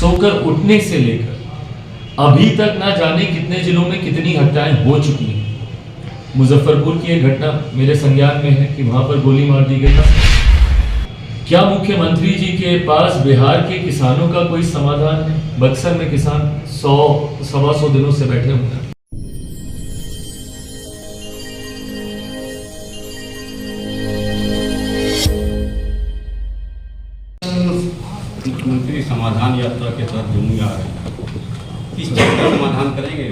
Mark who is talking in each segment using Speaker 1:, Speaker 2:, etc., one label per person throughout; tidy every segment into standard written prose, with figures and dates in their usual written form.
Speaker 1: सोकर उठने से लेकर अभी तक ना जाने कितने जिलों में कितनी हत्याएं हो चुकी हैं। मुजफ्फरपुर की एक घटना मेरे संज्ञान में है कि वहां पर गोली मार दी गई। क्या मुख्यमंत्री जी के पास बिहार के किसानों का कोई समाधान है? बक्सर में किसान 100-125 दिनों से बैठे हुए हैं।
Speaker 2: मुख्यमंत्री समाधान यात्रा के तहत जम्मू आ रहे हैं, किस चीज का समाधान करेंगे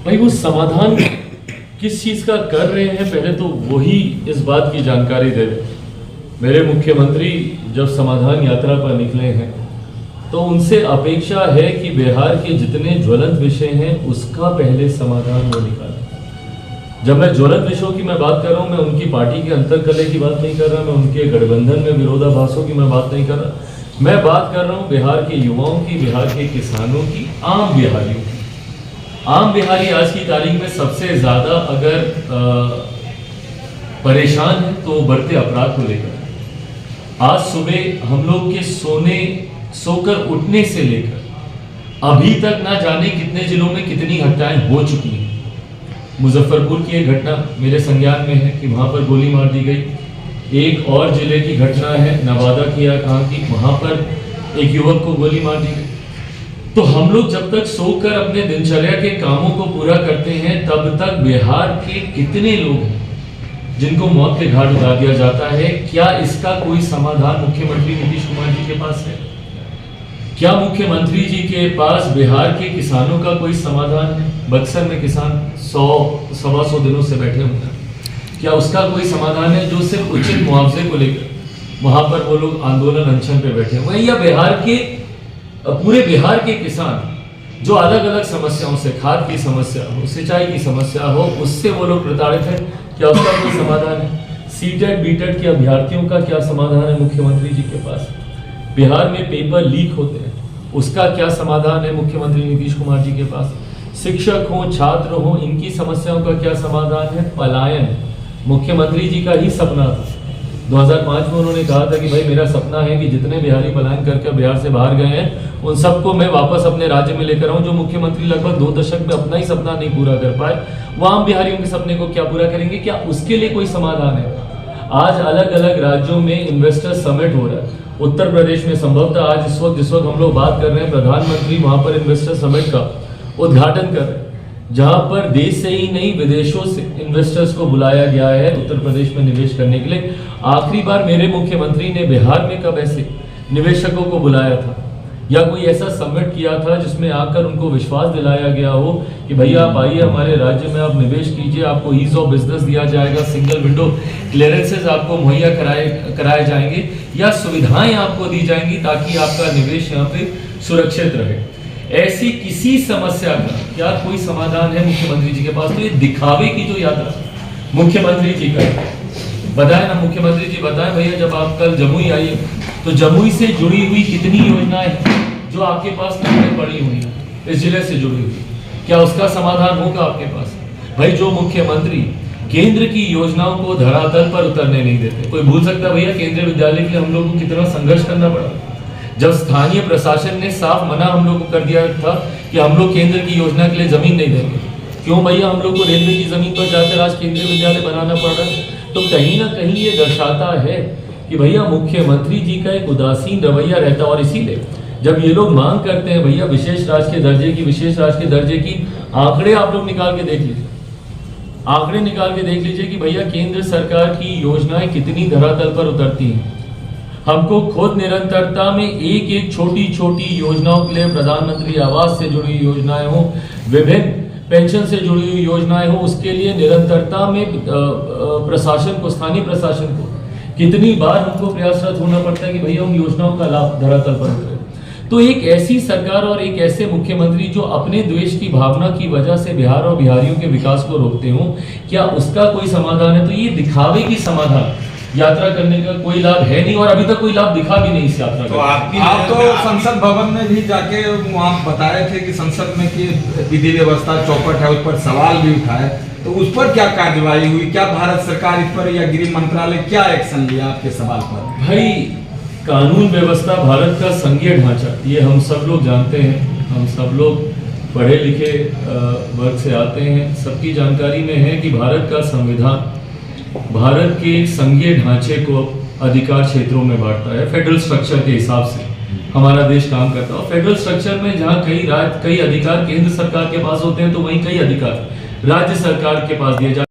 Speaker 1: भाई? वो समाधान किस चीज का कर रहे हैं, पहले तो वही इस बात की जानकारी दे दें। मेरे मुख्यमंत्री जब समाधान यात्रा पर निकले हैं तो उनसे अपेक्षा है कि बिहार के जितने ज्वलंत विषय हैं उसका पहले समाधान वो निकालें। जब मैं ज्वलंत विषयों की मैं बात कर रहा हूँ, मैं उनकी पार्टी के अंतर्कलह की बात नहीं कर रहा, मैं उनके गठबंधन में विरोधाभासों की मैं बात नहीं कर रहा। मैं बात कर रहा हूँ बिहार के युवाओं की, बिहार के किसानों की, आम बिहारियों की। आम बिहारी आज की तारीख में सबसे ज्यादा अगर परेशान है तो बढ़ते अपराध को लेकर। आज सुबह हम लोग के सोकर उठने से लेकर अभी तक ना जाने कितने जिलों में कितनी हत्याएं हो चुकी हैं। मुजफ्फरपुर की एक घटना मेरे संज्ञान में है कि वहां पर गोली मार दी गई। एक और जिले की घटना है नवादा की या कहाँ की, वहां पर एक युवक को गोली मार दी गई। तो हम लोग जब तक सोकर अपने दिनचर्या के कामों को पूरा करते हैं तब तक बिहार के कितने लोग हैं जिनको मौत के घाट उतार दिया जाता है। क्या इसका कोई समाधान मुख्यमंत्री नीतीश कुमार जी के पास है? क्या मुख्यमंत्री जी के पास बिहार के किसानों का कोई समाधान है? बक्सर में किसान 100-125 दिनों से बैठे हुए हैं। क्या उसका कोई समाधान है जो सिर्फ उचित मुआवजे को लेकर वहां पर वो लोग आंदोलन अनशन पे बैठे हुए हैं? या बिहार के पूरे बिहार के किसान जो अलग अलग समस्याओं से, खाद की समस्या हो, सिंचाई की समस्या हो, उससे वो लोग प्रताड़ित है, क्या उसका कोई समाधान है? सीटेट बीटेट के अभ्यर्थियों का क्या समाधान है मुख्यमंत्री जी के पास? बिहार में पेपर लीक होते हैं, उसका क्या समाधान है मुख्यमंत्री नीतीश कुमार जी के पास? शिक्षक हो, छात्र हो, इनकी समस्याओं का क्या समाधान है? पलायन मुख्यमंत्री जी का ही सपना था। 2005 में उन्होंने कहा था कि भाई मेरा सपना है कि जितने बिहारी पलायन करके बिहार से बाहर गए हैं उन सबको मैं वापस अपने राज्य में लेकर आऊं। जो मुख्यमंत्री लगभग 2 दशक में अपना ही सपना नहीं पूरा कर पाए, वो आम बिहारियों के सपने को क्या पूरा करेंगे? क्या उसके लिए कोई समाधान है? आज अलग अलग राज्यों में इन्वेस्टर समिट हो रहा है। उत्तर प्रदेश में संभवतः आज जिस वक्त हम लोग बात कर रहे हैं, प्रधानमंत्री वहां पर इन्वेस्टर समिट का उद्घाटन कर रहे हैं, जहां पर देश से ही नहीं विदेशों से इन्वेस्टर्स को बुलाया गया है उत्तर प्रदेश में निवेश करने के लिए। आखिरी बार मेरे मुख्यमंत्री ने बिहार में कब ऐसे निवेशकों को बुलाया था या कोई ऐसा समिट किया था जिसमें आकर उनको विश्वास दिलाया गया हो कि भैया आप आइए हमारे राज्य में, आप निवेश कीजिए, आपको ईज ऑफ बिजनेस दिया जाएगा, सिंगल विंडो क्लियरेंसेज आपको मुहैया कराए जाएंगे या सुविधाएं आपको दी जाएंगी ताकि आपका निवेश यहाँ पे सुरक्षित रहे। ऐसी किसी समस्या का क्या कोई समाधान है मुख्यमंत्री जी के पास? तो ये दिखावे की जो यात्रा मुख्यमंत्री जी का बताए ना, मुख्यमंत्री जी बताएं भैया जब आप कल जमुई आइए तो जमुई से जुड़ी हुई कितनी योजनाएं हैं जो आपके पास पड़ी हुई है इस जिले से जुड़ी हुई, क्या उसका समाधान होगा आपके पास? भाई जो मुख्यमंत्री केंद्र की योजनाओं को धरातल पर उतरने नहीं देते, कोई भूल सकता भैया केंद्रीय विद्यालय के लिए हम लोगों को कितना संघर्ष करना पड़ा? जब स्थानीय प्रशासन ने साफ मना हम लोग को कर दिया था कि हम लोग केंद्र की योजना के लिए जमीन नहीं देंगे, क्यों भैया हम लोग को रेलवे की जमीन पर जाकर आज केंद्रीय विद्यालय बनाना पड़ रहा है? तो कहीं ना कहीं ये दर्शाता है कि भैया मुख्यमंत्री जी का एक उदासीन रवैया रहता है। और इसीलिए जब ये लोग मांग करते हैं भैया विशेष राज्य के दर्जे की आंकड़े आप लोग निकाल के देख लीजिए, आंकड़े निकाल के देख लीजिए कि भैया केंद्र सरकार की योजनाएं कितनी धरातल पर उतरती हैं। हमको खुद निरंतरता में एक एक छोटी छोटी योजनाओं के लिए, प्रधानमंत्री आवास से जुड़ी योजनाएं हो, विभिन्न पेंशन से जुड़ी हुई योजनाएं हो, उसके लिए निरंतरता में प्रशासन को, स्थानीय प्रशासन को कितनी बार हमको प्रयासरत होना पड़ता है कि भैया उन योजनाओं का लाभ धरातल पर उतरे। तो एक ऐसी सरकार और एक ऐसे मुख्यमंत्री जो अपने द्वेष की भावना की वजह से बिहार और बिहारियों के विकास को रोकते हो, क्या उसका कोई समाधान है? तो ये दिखावे की समाधान यात्रा करने का कोई लाभ है नहीं और अभी तक कोई लाभ दिखा भी नहीं इस यात्रा
Speaker 3: तो आप तो संसद भवन में भी जाके वहाँ बताए थे कि संसद में की विधि व्यवस्था चौपट है, उस पर सवाल भी उठाए, तो उस पर क्या कार्यवाही हुई? क्या भारत सरकार इस पर या गृह मंत्रालय क्या एक्शन लिया आपके सवाल पर?
Speaker 1: भाई कानून व्यवस्था भारत का संघीय ढांचा, ये हम सब लोग जानते हैं। हम सब लोग पढ़े लिखे वर्ग से आते हैं, सबकी जानकारी में है कि भारत का संविधान भारत के संघीय ढांचे को अधिकार क्षेत्रों में बांटता है। फेडरल स्ट्रक्चर के हिसाब से हमारा देश काम करता है। और फेडरल स्ट्रक्चर में जहाँ कई अधिकार केंद्र सरकार के पास होते हैं, तो वहीं कई अधिकार राज्य सरकार के पास दिए जाते हैं।